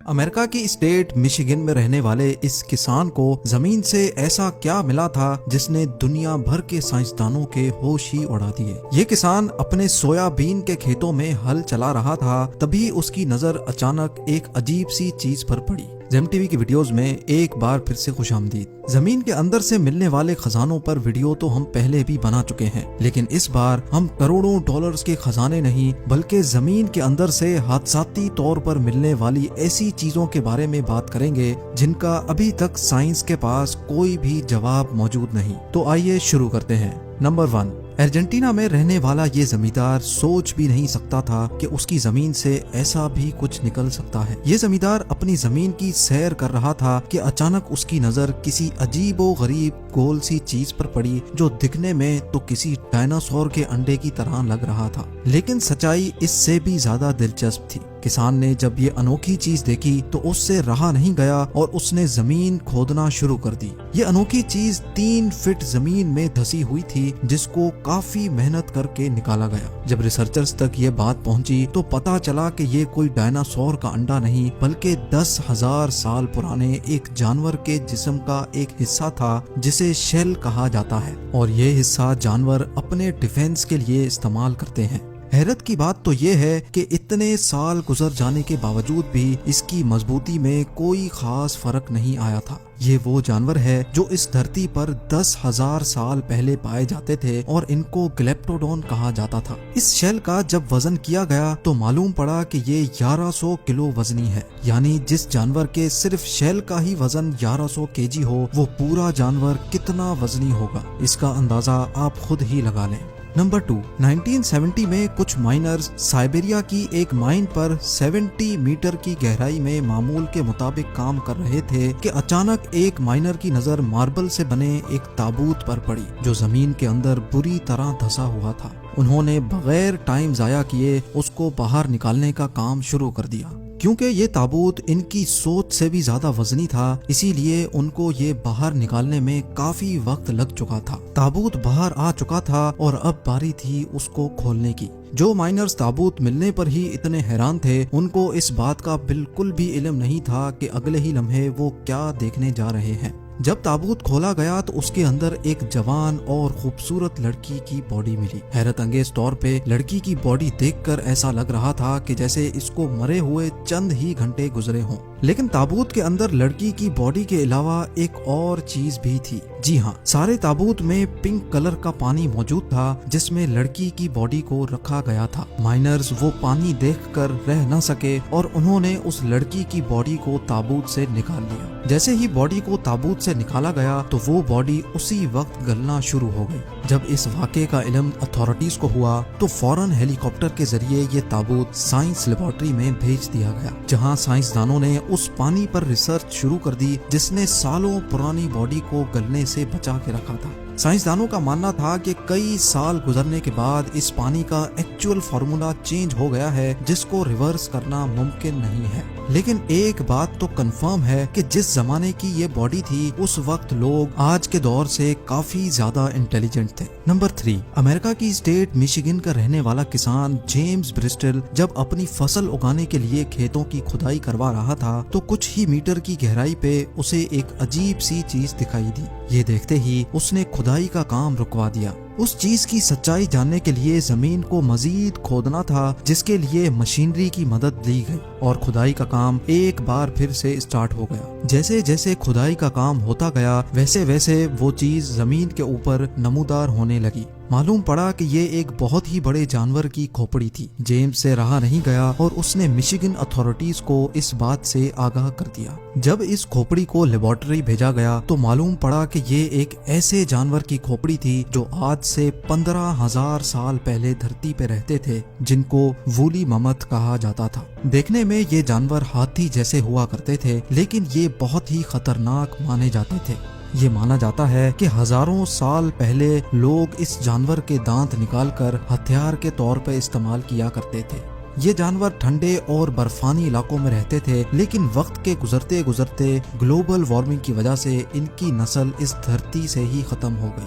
امریکہ کی state Michigan میں رہنے والے اس کسان کو زمین سے ایسا کیا ملا تھا جس نے دنیا بھر کے سائنسدانوں کے ہوش ہی اڑا دیے۔ یہ کسان اپنے سویا بین کے کھیتوں میں ہل چلا رہا تھا، تبھی اس کی نظر اچانک ایک عجیب سی چیز پر پڑی۔ زیم ٹی وی کی ویڈیوز میں ایک بار پھر سے خوش آمدید۔ زمین کے اندر سے ملنے والے خزانوں پر ویڈیو تو ہم پہلے بھی بنا چکے ہیں، لیکن اس بار ہم کروڑوں ڈالرز کے خزانے نہیں بلکہ زمین کے اندر سے حادثاتی طور پر ملنے والی ایسی چیزوں کے بارے میں بات کریں گے جن کا ابھی تک سائنس کے پاس کوئی بھی جواب موجود نہیں۔ تو آئیے شروع کرتے ہیں۔ نمبر 1، ارجنٹینا میں رہنے والا یہ زمیندار سوچ بھی نہیں سکتا تھا کہ اس کی زمین سے ایسا بھی کچھ نکل سکتا ہے۔ یہ زمیندار اپنی زمین کی سیر کر رہا تھا کہ اچانک اس کی نظر کسی عجیب و غریب گول سی چیز پر پڑی جو دکھنے میں تو کسی ڈائناسور کے انڈے کی طرح لگ رہا تھا، لیکن سچائی اس سے بھی زیادہ دلچسپ تھی۔ کسان نے جب یہ انوکھی چیز دیکھی تو اس سے رہا نہیں گیا اور اس نے زمین کھودنا شروع کر دی۔ یہ انوکھی چیز 3 فٹ زمین میں دھسی ہوئی تھی جس کو کافی محنت کر کے نکالا گیا۔ جب ریسرچرز تک یہ بات پہنچی تو پتا چلا کہ یہ کوئی ڈائناسور کا انڈا نہیں بلکہ 10,000 سال پرانے ایک جانور کے جسم کا ایک حصہ تھا جسے شیل کہا جاتا ہے، اور یہ حصہ جانور اپنے ڈیفنس کے لیے استعمال کرتے ہیں۔ حیرت کی بات تو یہ ہے کہ اتنے سال گزر جانے کے باوجود بھی اس کی مضبوطی میں کوئی خاص فرق نہیں آیا تھا۔ یہ وہ جانور ہے جو اس دھرتی پر 10,000 سال پہلے پائے جاتے تھے اور ان کو گلیپٹوڈون کہا جاتا تھا۔ اس شیل کا جب وزن کیا گیا تو معلوم پڑا کہ یہ 1100 کلو وزنی ہے، یعنی جس جانور کے صرف شیل کا ہی وزن 1100 kg ہو، وہ پورا جانور کتنا وزنی ہوگا، اس کا اندازہ آپ خود ہی لگا لیں۔ نمبر 2، 1970 میں کچھ مائنرز سائبیریا کی ایک مائن پر 70 میٹر کی گہرائی میں معمول کے مطابق کام کر رہے تھے کہ اچانک ایک مائنر کی نظر ماربل سے بنے ایک تابوت پر پڑی جو زمین کے اندر بری طرح دھسا ہوا تھا۔ انہوں نے بغیر ٹائم ضائع کیے اس کو باہر نکالنے کا کام شروع کر دیا۔ کیونکہ یہ تابوت ان کی سوچ سے بھی زیادہ وزنی تھا، اسی لیے ان کو یہ باہر نکالنے میں کافی وقت لگ چکا تھا۔ تابوت باہر آ چکا تھا اور اب باری تھی اس کو کھولنے کی۔ جو مائنرز تابوت ملنے پر ہی اتنے حیران تھے، ان کو اس بات کا بالکل بھی علم نہیں تھا کہ اگلے ہی لمحے وہ کیا دیکھنے جا رہے ہیں۔ جب تابوت کھولا گیا تو اس کے اندر ایک جوان اور خوبصورت لڑکی کی باڈی ملی۔ حیرت انگیز طور پہ لڑکی کی باڈی دیکھ کر ایسا لگ رہا تھا کہ جیسے اس کو مرے ہوئے چند ہی گھنٹے گزرے ہوں، لیکن تابوت کے اندر لڑکی کی باڈی کے علاوہ ایک اور چیز بھی تھی۔ جی ہاں، سارے تابوت میں پنک کلر کا پانی موجود تھا جس میں لڑکی کی باڈی کو رکھا گیا تھا۔ مائنرز وہ پانی دیکھ کر رہ نہ سکے اور انہوں نے اس لڑکی کی باڈی کو تابوت سے نکال لیا۔ جیسے ہی باڈی کو تابوت سے نکالا گیا تو وہ باڈی اسی وقت گلنا شروع ہو گئی۔ جب اس واقعے کا علم اتھارٹیز کو ہوا تو فوراً ہیلی کاپٹر کے ذریعے یہ تابوت سائنس لیبارٹری میں بھیج دیا گیا، جہاں سائنسدانوں نے اس پانی پر ریسرچ شروع کر دی جس نے سالوں پرانی باڈی کو گلنے سے بچا کے رکھا تھا۔ سائنسدانوں کا ماننا تھا کہ کئی سال گزرنے کے بعد اس پانی کا ایکچوئل فارمولا چینج ہو گیا ہے جس کو ریورس کرنا ممکن نہیں ہے، لیکن ایک بات تو کنفرم ہے کہ جس زمانے کی یہ باڈی تھی اس وقت لوگ آج کے دور سے کافی زیادہ انٹیلیجنٹ تھے۔ نمبر 3، امریکہ کی اسٹیٹ مشیگن کا رہنے والا کسان جیمز برسٹل جب اپنی فصل اگانے کے لیے کھیتوں کی کھدائی کروا رہا تھا تو کچھ ہی میٹر کی گہرائی پہ اسے ایک عجیب سی چیز دکھائی دی۔ یہ دیکھتے ہی اس نے کھدائی کا کام رکوا دیا۔ اس چیز کی سچائی جاننے کے لیے زمین کو مزید کھودنا تھا، جس کے لیے مشینری کی مدد لی گئی اور کھدائی کا کام ایک بار پھر سے اسٹارٹ ہو گیا۔ جیسے جیسے کھدائی کا کام ہوتا گیا ویسے ویسے وہ چیز زمین کے اوپر نمودار ہونے لگی۔ معلوم پڑا کہ یہ ایک بہت ہی بڑے جانور کی کھوپڑی تھی۔ جیمز سے رہا نہیں گیا اور اس نے مشیگن اتھارٹیز کو اس بات سے آگاہ کر دیا۔ جب اس کھوپڑی کو لیبارٹری بھیجا گیا تو معلوم پڑا کہ یہ ایک ایسے جانور کی کھوپڑی تھی جو آج سے 15,000 سال پہلے دھرتی پہ رہتے تھے، جن کو وولی ممت کہا جاتا تھا۔ دیکھنے میں یہ جانور ہاتھی جیسے ہوا کرتے تھے، لیکن یہ بہت ہی خطرناک مانے جاتے تھے۔ یہ مانا جاتا ہے کہ ہزاروں سال پہلے لوگ اس جانور کے دانت نکال کر ہتھیار کے طور پہ استعمال کیا کرتے تھے۔ یہ جانور ٹھنڈے اور برفانی علاقوں میں رہتے تھے، لیکن وقت کے گزرتے گزرتے گلوبل وارمنگ کی وجہ سے ان کی نسل اس دھرتی سے ہی ختم ہو گئی۔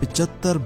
75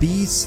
20